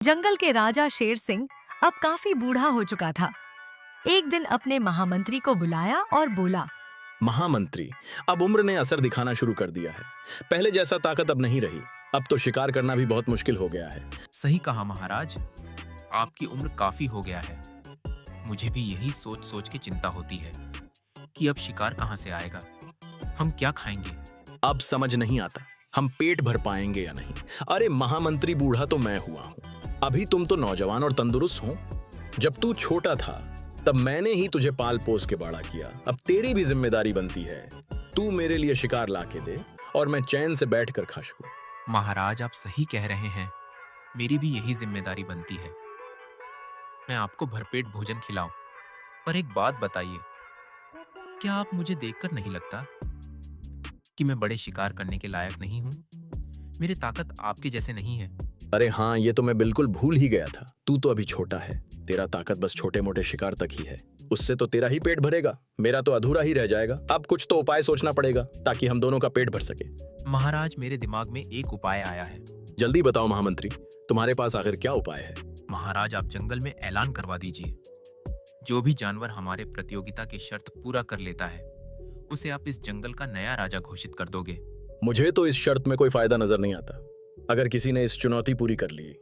जंगल के राजा शेर सिंह अब काफी बूढ़ा हो चुका था। एक दिन अपने महामंत्री को बुलाया और बोला, महामंत्री, अब उम्र ने असर दिखाना शुरू कर दिया है। पहले जैसा ताकत अब नहीं रही। अब तो शिकार करना भी बहुत मुश्किल हो गया है। सही कहा महाराज, आपकी उम्र काफी हो गया है। मुझे भी यही सोच सोच के चिंता होती है कि अब शिकार कहाँ से आएगा, हम क्या खाएंगे। अब समझ नहीं आता हम पेट भर पाएंगे या नहीं। अरे महामंत्री, बूढ़ा तो मैं हुआ हूँ, अभी तुम तो नौजवान और तंदुरुस्त हो। जब तू छोटा था तब मैंने ही तुझे पाल पोस के बड़ा किया। अब तेरी भी जिम्मेदारी बनती है, तू मेरे लिए शिकार ला के दे और मैं चैन से बैठ कर खा सकूं। महाराज, आप सही कह रहे हैं, मेरी भी यही जिम्मेदारी बनती है, मैं आपको भरपेट भोजन खिलाऊं। पर एक बात बताइए, क्या आप मुझे देखकर नहीं लगता कि मैं बड़े शिकार करने के लायक नहीं हूं? मेरी ताकत आपके जैसे नहीं है। अरे हाँ, ये तो मैं बिल्कुल भूल ही गया था। तू तो अभी छोटा है, तेरा ताकत बस छोटे मोटे शिकार तक ही है। उससे तो तेरा ही पेट भरेगा, मेरा तो अधूरा ही रह जाएगा। अब कुछ तो उपाय सोचना पड़ेगा ताकि हम दोनों का पेट भर सके। महाराज, मेरे दिमाग में एक उपाय आया है। जल्दी बताओ महामंत्री, तुम्हारे पास आखिर क्या उपाय है? महाराज, आप जंगल में ऐलान करवा दीजिए, जो भी जानवर हमारे प्रतियोगिता की शर्त पूरा कर लेता है उसे आप इस जंगल का नया राजा घोषित कर दोगे। मुझे तो इस शर्त में कोई फायदा नजर नहीं आता। अगर किसी ने इस चुनौती पूरी कर ली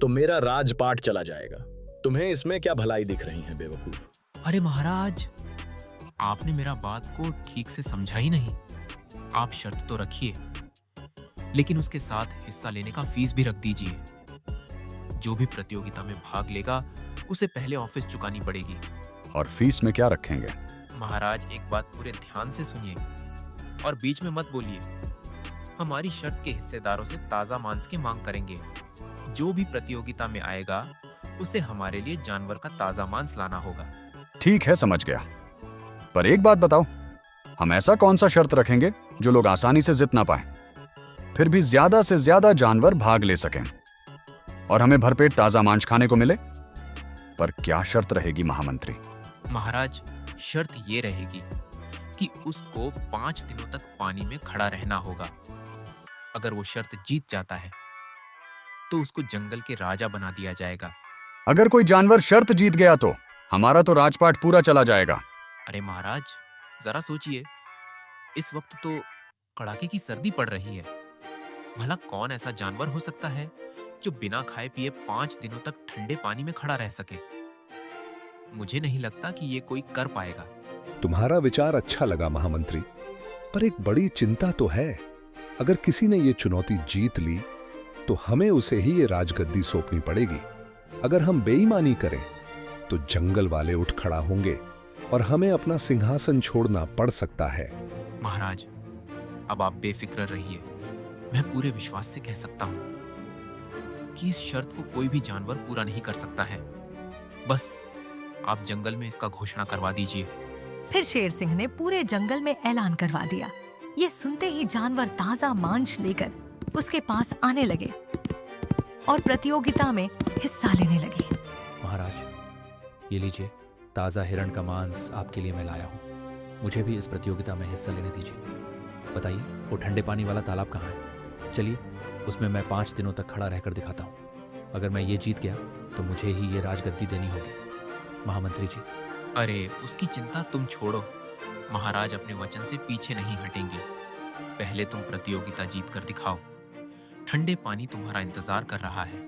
तो मेरा राजपाट चला जाएगा। तुम्हें इसमें क्या भलाई दिख रही है बेवकूफ? अरे महाराज, आपने मेरा बात को ठीक से समझा ही नहीं। आप शर्त तो रखिए, लेकिन उसके साथ हिस्सा लेने का फीस भी रख दीजिए। जो भी प्रतियोगिता में भाग लेगा उसे पहले ऑफिस चुकानी पड़ेगी। और फीस में क्या रखेंगे? महाराज, एक बात पूरे ध्यान से सुनिए और बीच में मत बोलिए। हमारी शर्त के हिस्सेदारों से ताजा मांस की मांग करेंगे। जो भी प्रतियोगिता में आएगा उसे हमारे लिए जानवर का ताजा मांस लाना होगा। ठीक है, समझ गया। पर एक बात बताओ, हम ऐसा कौन सा शर्त रखेंगे जो लोग आसानी से जित ना पाए, फिर भी ज्यादा से ज्यादा जानवर भाग ले सकें और हमें भरपेट ताजा मांस खाने को मिले? पर क्या शर्त रहेगी महामंत्री? महाराज, शर्त ये रहेगी कि उसको 5 दिनों तक पानी में खड़ा रहना होगा। अगर वो शर्त जीत जाता है तो उसको जंगल के राजा बना दिया जाएगा। अगर कोई जानवर शर्त जीत गया तो हमारा तो राजपाट पूरा चला जाएगा। अरे महाराज, जरा सोचिए, इस वक्त तो कड़ाके की सर्दी पड़ रही है। भला कौन ऐसा जानवर हो सकता है जो बिना खाए पिए 5 दिनों तक ठंडे पानी में खड़ा रह सके? मुझे नहीं लगता कि ये कोई कर पाएगा। तुम्हारा विचार अच्छा लगा महामंत्री, पर एक बड़ी चिंता तो है। अगर किसी ने ये चुनौती जीत ली तो हमें उसे ही ये राजगद्दी सौंपनी पड़ेगी। अगर हम बेईमानी करें तो जंगल वाले उठ खड़ा होंगे और हमें अपना सिंहासन छोड़ना पड़ सकता है। महाराज, अब आप बेफिक्र रहिए। मैं पूरे विश्वास से कह सकता हूं कि इस शर्त को कोई भी जानवर पूरा नहीं कर सकता है। बस आप जंगल में इसका घोषणा करवा दीजिए। फिर शेर सिंह ने पूरे जंगल में ऐलान करवा दिया। ये सुनते ही जानवर ताजा मांस लेकर उसके पास आने लगे और प्रतियोगिता में हिस्सा लेने लगे। महाराज, ये लीजिए, ताज़ा हिरण का मांस आपके लिए मैं लाया हूँ। मुझे भी इस प्रतियोगिता में हिस्सा लेने दीजिए। बताइए, वो ठंडे पानी वाला तालाब कहाँ है? चलिए, उसमें मैं 5 दिनों तक खड़ा रहकर दिखाता हूँ। अगर मैं ये जीत गया तो मुझे ही ये राजगद्दी देनी होगी। महामंत्री जी। अरे, उसकी चिंता तुम छोड़ो। महाराज अपने वचन से पीछे नहीं हटेंगे। पहले तुम प्रतियोगिता जीत कर दिखाओ। ठंडे पानी तुम्हारा इंतजार कर रहा है।